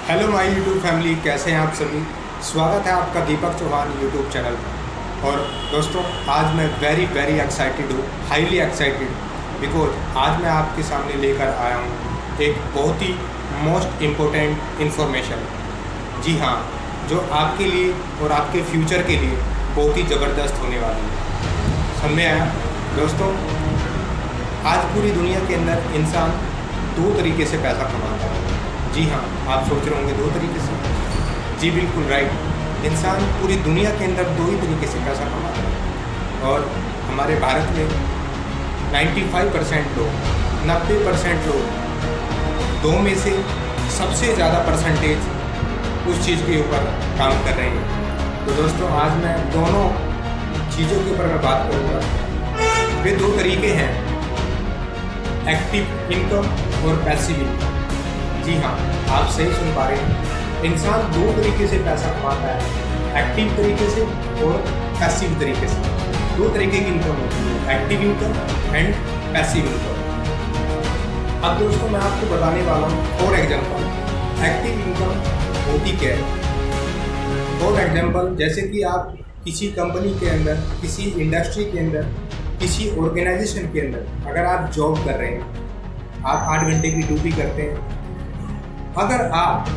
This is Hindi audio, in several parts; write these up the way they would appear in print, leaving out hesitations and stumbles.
हेलो माय यूट्यूब फैमिली, कैसे हैं आप सभी। स्वागत है आपका दीपक चौहान यूट्यूब चैनल पर। और दोस्तों, आज मैं वेरी एक्साइटेड हूँ, हाईली एक्साइटेड, बिकॉज आज मैं आपके सामने लेकर आया हूँ एक बहुत ही मोस्ट इम्पोर्टेंट इन्फॉर्मेशन। जी हाँ, जो आपके लिए और आपके फ्यूचर के लिए बहुत ही ज़बरदस्त होने वाली है। समझ में आया दोस्तों? आज पूरी दुनिया के अंदर इंसान दो तरीके से पैसा कमाता है। जी हाँ, आप सोच रहे होंगे दो तरीके से। जी बिल्कुल राइट, इंसान पूरी दुनिया के अंदर दो ही तरीके से पैसा कमाता है। और हमारे भारत में 95% लोग, 90% लोग दो में से सबसे ज़्यादा परसेंटेज उस चीज़ के ऊपर काम कर रहे हैं। तो दोस्तों, आज मैं दोनों चीज़ों के ऊपर मैं बात करूँगा। वे दो तरीके हैं, एक्टिव इनकम और पैसिव इनकम। जी हाँ, आप सही सुन पा रहे हैं। इंसान दो तरीके से पैसा कमाता है, एक्टिव तरीके से और पैसिव तरीके से। दो तरीके की इनकम होती है, active income and passive income. अब दोस्तों, मैं आपको बताने वाला हूँ फॉर एग्जांपल एक्टिव इनकम होती क्या है। फॉर एग्जांपल, जैसे कि आप किसी कंपनी के अंदर, किसी इंडस्ट्री के अंदर, किसी ऑर्गेनाइजेशन के अंदर अगर आप जॉब कर रहे हैं, आप 8 घंटे की ड्यूटी करते हैं। अगर आप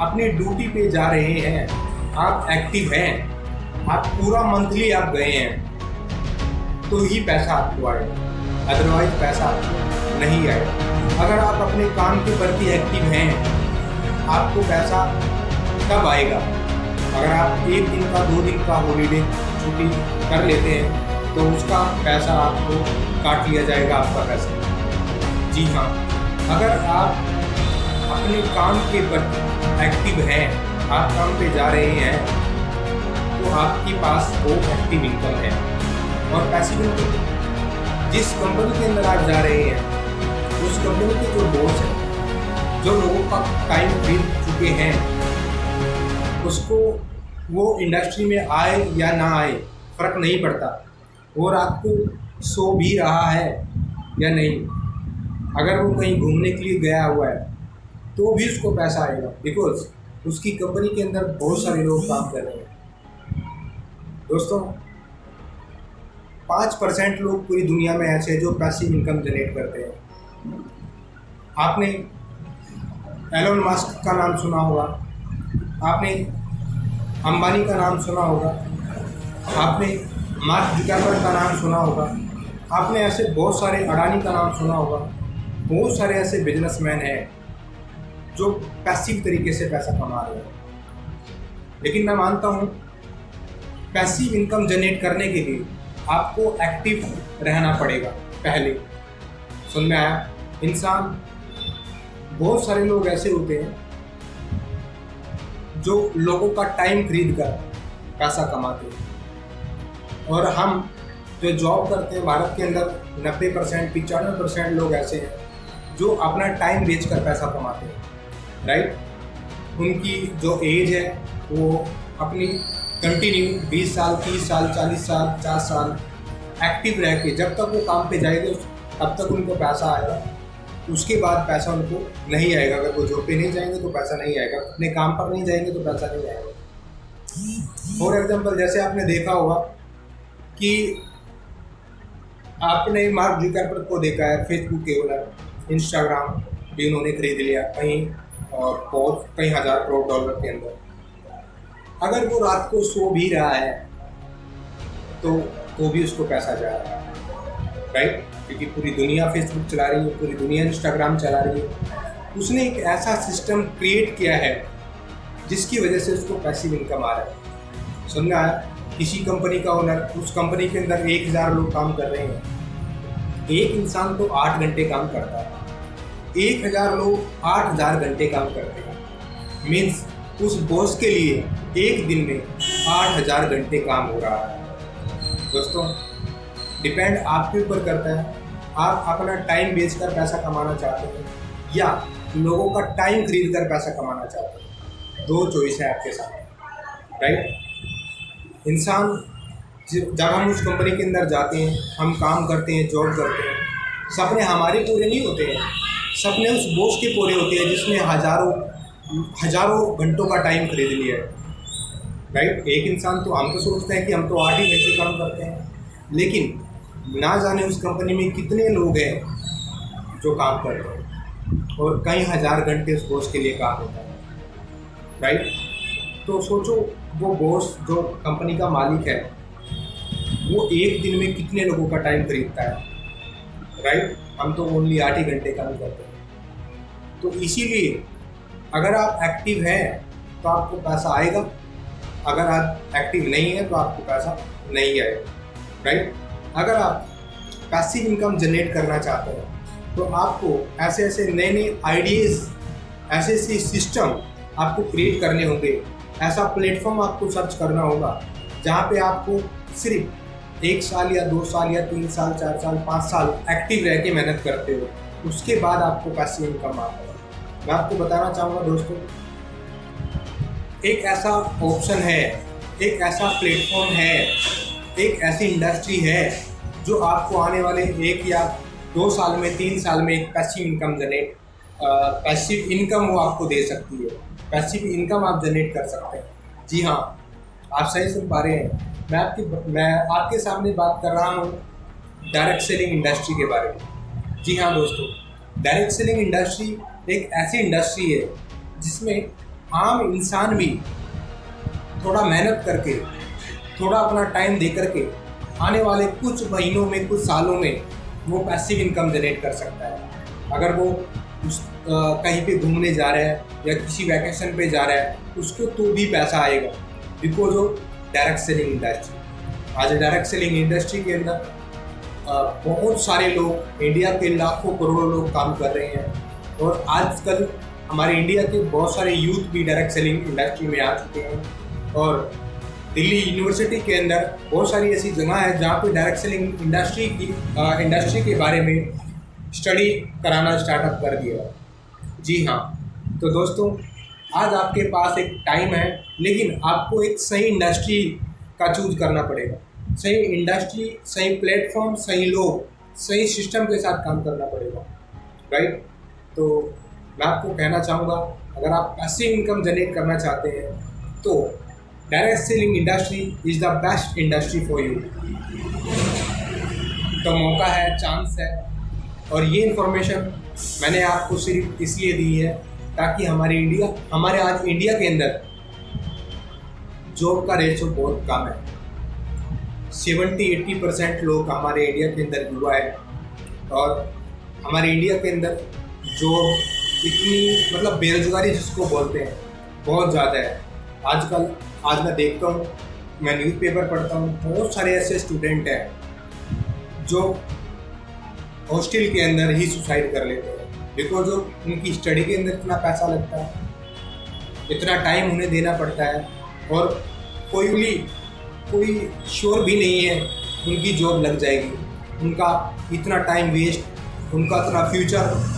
अपनी ड्यूटी पे जा रहे हैं, आप एक्टिव हैं, आप पूरा मंथली आप गए हैं, तो ही पैसा आपको आएगा, अदरवाइज पैसा आपको नहीं आएगा। अगर आप अपने काम के प्रति एक्टिव हैं, आपको पैसा कब आएगा? अगर आप 1 दिन का 2 दिन का हॉलीडे छुट्टी कर लेते हैं, तो उसका पैसा आपको काट लिया जाएगा, आपका पैसा। जी हाँ, अगर आप अपने काम के प्रति एक्टिव हैं, आप काम पे जा रहे हैं, तो आपके पास वो एक्टिव इनकम है। और पैसिव इनकम, जिस कंपनी के अंदर आप जा रहे हैं, उस कंपनी के जो बॉस हैं, जो लोगों का टाइम खरीद चुके हैं, उसको वो इंडस्ट्री में आए या ना आए फ़र्क नहीं पड़ता, और आपको सो भी रहा है या नहीं, अगर वो कहीं घूमने के लिए गया हुआ है तो भी उसको पैसा आएगा, बिकॉज उसकी कंपनी के अंदर बहुत सारे लोग काम कर रहे हैं। दोस्तों, 5% लोग पूरी दुनिया में ऐसे हैं जो पैसिव इनकम जनरेट करते हैं। आपने एलोन मस्क का नाम सुना होगा, आपने अंबानी का नाम सुना होगा, आपने मार्क जुकरबर्ग का नाम सुना होगा, आपने ऐसे बहुत सारे, अडानी का नाम सुना होगा। बहुत सारे ऐसे बिजनेसमैन हैं जो पैसिव तरीके से पैसा कमा रहे हैं। लेकिन मैं मानता हूँ पैसिव इनकम जनरेट करने के लिए आपको एक्टिव रहना पड़ेगा पहले। सुन में आया? इंसान, बहुत सारे लोग ऐसे होते हैं जो लोगों का टाइम खरीद कर पैसा कमाते हैं। और हम जो जॉब करते हैं भारत के अंदर, 90% 95% लोग ऐसे हैं जो अपना टाइम बेचकर पैसा कमाते हैं। राइट? उनकी जो एज है वो अपनी कंटिन्यू 20 साल, 30 साल, 40 साल, 50 साल एक्टिव रह के जब तक वो काम पे जाएंगे तब तक उनको पैसा आएगा। उसके बाद पैसा उनको नहीं आएगा। अगर वो जॉब पे नहीं जाएंगे तो पैसा नहीं आएगा, अपने काम पर नहीं जाएंगे तो पैसा नहीं आएगा। फॉर एग्जाम्पल, जैसे आपने देखा होगा कि आपने मार्क जुकरबर्ग को देखा है, फेसबुक के ओनर, इंस्टाग्राम भी उन्होंने खरीद लिया कहीं, और बहुत कई हज़ार करोड़ डॉलर के अंदर। अगर वो रात को सो भी रहा है तो भी उसको पैसा जा रहा है। राइट? क्योंकि पूरी दुनिया फेसबुक चला रही है, पूरी दुनिया इंस्टाग्राम चला रही है। उसने एक ऐसा सिस्टम क्रिएट किया है जिसकी वजह से उसको पैसिव इनकम आ रहा है। समझ में आया? किसी कंपनी का ओनर, उस कंपनी के अंदर 1000 लोग काम कर रहे हैं, एक इंसान तो 8 घंटे काम करता है, 1000 लोग 8000 घंटे काम करते हैं। मीन्स उस बॉस के लिए एक दिन में 8000 घंटे काम हो रहा है। दोस्तों, डिपेंड आपके ऊपर करता है, आप अपना टाइम बेचकर पैसा कमाना चाहते हैं या लोगों का टाइम खरीद कर पैसा कमाना चाहते हैं। दो चॉइस है आपके साथ। राइट? इंसान, जब हम उस कंपनी के अंदर जाते हैं, हम काम करते हैं, जॉब करते हैं, सपने हमारे पूरे नहीं होते हैं, सपने उस बॉस के पूरे होते हैं जिसने हज़ारों हजारों घंटों का टाइम खरीद लिया है, राइट। एक इंसान तो, हम तो सोचते हैं कि हम तो 8 ही घंटे काम करते हैं, लेकिन ना जाने उस कंपनी में कितने लोग हैं जो काम कर रहे हैं और कई हज़ार घंटे उस बॉस के लिए काम होता है, राइट। तो सोचो, वो बॉस जो कंपनी का मालिक है वो एक दिन में कितने लोगों का टाइम खरीदता है, राइट। हम तो ओनली 8 ही घंटे काम करते हैं। तो इसीलिए अगर आप एक्टिव हैं तो आपको पैसा आएगा, अगर आप एक्टिव नहीं है तो आपको पैसा नहीं आएगा, राइट। अगर आप पैसिव इनकम जनरेट करना चाहते हैं तो आपको ऐसे ऐसे नए नए आइडियाज़, ऐसे ऐसे सिस्टम आपको क्रिएट करने होंगे, ऐसा प्लेटफॉर्म आपको सर्च करना होगा जहाँ पे आपको सिर्फ 1 साल या 2 साल या 3 साल 4 साल 5 साल एक्टिव रह के मेहनत करते हो, उसके बाद आपको पैसिव इनकम आता है। मैं आपको बताना चाहूँगा दोस्तों, एक ऐसा ऑप्शन है, एक ऐसा प्लेटफॉर्म है, एक ऐसी इंडस्ट्री है जो आपको आने वाले 1 या 2 साल में, 3 साल में एक passive income generate, passive income वो आपको दे सकती है, पैसिव इनकम आप जनरेट कर सकते हैं। जी हाँ, आप सही सुन पा रहे हैं। मैं आपके सामने बात कर रहा हूँ डायरेक्ट सेलिंग इंडस्ट्री के बारे में। जी हाँ दोस्तों, डायरेक्ट सेलिंग इंडस्ट्री एक ऐसी इंडस्ट्री है जिसमें आम इंसान भी थोड़ा मेहनत करके, थोड़ा अपना टाइम दे करके आने वाले कुछ महीनों में, कुछ सालों में वो पैसिव इनकम जनरेट कर सकता है। अगर वो कहीं पे घूमने जा रहा है या किसी वैकेशन पे जा रहा है, उसको तो भी पैसा आएगा, because of direct selling industry. आज डायरेक्ट सेलिंग इंडस्ट्री के अंदर बहुत सारे लोग, इंडिया के लाखों करोड़ों लोग काम कर रहे हैं और आजकल हमारे इंडिया के बहुत सारे यूथ भी डायरेक्ट सेलिंग इंडस्ट्री में आ चुके हैं। और दिल्ली यूनिवर्सिटी के अंदर बहुत सारी ऐसी जगह है जहाँ पे डायरेक्ट सेलिंग इंडस्ट्री के बारे में स्टडी कराना स्टार्टअप कर दिया। जी हाँ, तो दोस्तों आज आपके पास एक टाइम है, लेकिन आपको एक सही इंडस्ट्री का चूज करना पड़ेगा। सही इंडस्ट्री, सही प्लेटफॉर्म, सही लोग, सही सिस्टम के साथ काम करना पड़ेगा, राइट। तो मैं आपको कहना चाहूँगा, अगर आप पैसिव इनकम जनरेट करना चाहते हैं तो direct selling industry is the best industry for you. तो मौका है, चांस है, और ये इन्फॉर्मेशन मैंने आपको सिर्फ इसलिए दी है ताकि हमारे आज इंडिया के अंदर जॉब का रेशो बहुत कम है। 70-80% लोग हमारे इंडिया के अंदर युवा है और हमारे इंडिया के अंदर जॉब इतनी, मतलब बेरोजगारी जिसको बोलते हैं, बहुत ज़्यादा है आजकल। आज मैं देखता हूँ, मैं न्यूज़पेपर पढ़ता हूँ, बहुत सारे ऐसे स्टूडेंट हैं जो हॉस्टल के अंदर ही सुसाइड कर लेते हैं, बिकॉज ऑफ उनकी स्टडी के अंदर इतना पैसा लगता है, इतना टाइम उन्हें देना पड़ता है और कोई श्योर भी नहीं है उनकी जॉब लग जाएगी। उनका इतना टाइम वेस्ट, उनका इतना फ्यूचर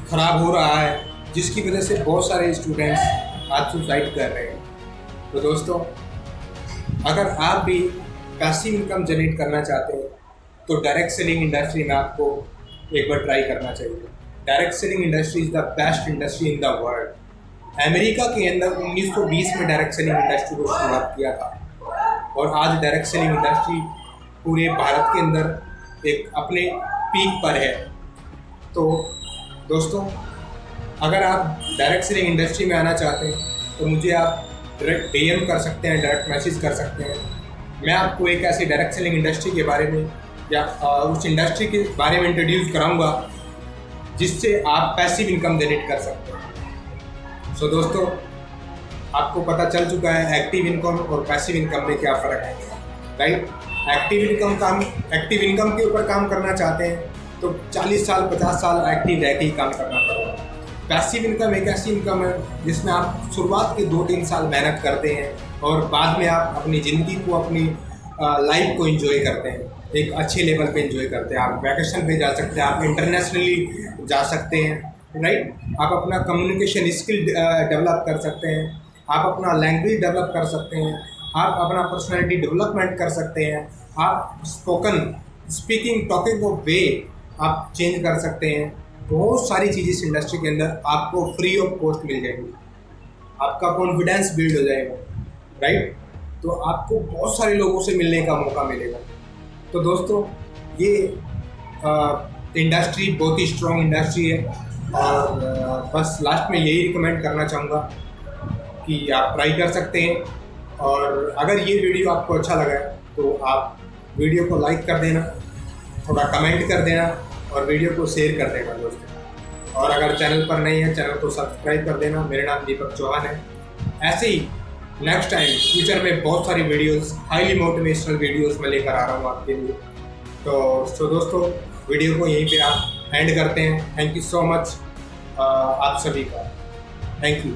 ख़राब हो रहा है, जिसकी वजह से बहुत सारे स्टूडेंट्स आज सुसाइड कर रहे हैं। तो दोस्तों, अगर आप भी पैसिव इनकम जनरेट करना चाहते हैं तो डायरेक्ट सेलिंग इंडस्ट्री में आपको एक बार ट्राई करना चाहिए। Direct selling industry is the best industry in the world. America के अंदर 1920 में डायरेक्ट सेलिंग इंडस्ट्री को शुरुआत किया था और आज डायरेक्ट सेलिंग इंडस्ट्री पूरे भारत के अंदर एक अपने पीक पर है। तो दोस्तों, अगर आप डायरेक्ट सेलिंग इंडस्ट्री में आना चाहते हैं तो मुझे आप डायरेक्ट DM कर सकते हैं, डायरेक्ट मैसेज कर सकते हैं। मैं आपको एक ऐसी डायरेक्ट सेलिंग इंडस्ट्री के बारे में या उस इंडस्ट्री के बारे में इंट्रोड्यूस कराऊंगा जिससे आप पैसिव इनकम जनरेट कर सकते हैं। सो दोस्तों, आपको पता चल चुका है एक्टिव इनकम और पैसिव इनकम में क्या फ़र्क है, राइट। एक्टिव इनकम के ऊपर काम करना चाहते हैं तो 40 साल 50 साल एक्टिव रह के ही काम करना पड़ेगा। पैसिव इनकम एक ऐसी इनकम है जिसमें आप शुरुआत के 2-3 साल मेहनत करते हैं और बाद में आप अपनी ज़िंदगी को, अपनी लाइफ को एंजॉय करते हैं, एक अच्छे लेवल पे एंजॉय करते हैं। आप वैकेशन पे जा सकते हैं, आप इंटरनेशनली जा सकते हैं, राइट। आप अपना कम्युनिकेशन स्किल डेवलप कर सकते हैं, आप अपना लैंग्वेज डेवलप कर सकते हैं, आप अपना पर्सनैलिटी डेवलपमेंट कर सकते हैं, आप स्पीकिंग टॉकिंग ऑफ वे आप चेंज कर सकते हैं, बहुत सारी चीज़ें इस इंडस्ट्री के अंदर आपको फ्री ऑफ कॉस्ट मिल जाएंगी। आपका कॉन्फिडेंस बिल्ड हो जाएगा, राइट। तो आपको बहुत सारे लोगों से मिलने का मौका मिलेगा। तो दोस्तों ये इंडस्ट्री बहुत ही स्ट्रॉन्ग इंडस्ट्री है, और बस लास्ट में यही रिकमेंड करना चाहूँगा कि आप ट्राई कर सकते हैं। और अगर ये वीडियो आपको अच्छा लगा तो आप वीडियो को लाइक कर देना, थोड़ा कमेंट कर देना और वीडियो को शेयर कर देना दोस्तों। और अगर चैनल पर नहीं है, चैनल को सब्सक्राइब कर देना। मेरा नाम दीपक चौहान है। ऐसे ही नेक्स्ट टाइम फ्यूचर में बहुत सारी वीडियोस, हाईली मोटिवेशनल वीडियोस मैं लेकर आ रहा हूँ आपके लिए। तो दोस्तों वीडियो को यहीं पे आप एंड करते हैं। थैंक यू सो मच आप सभी का। Thank you.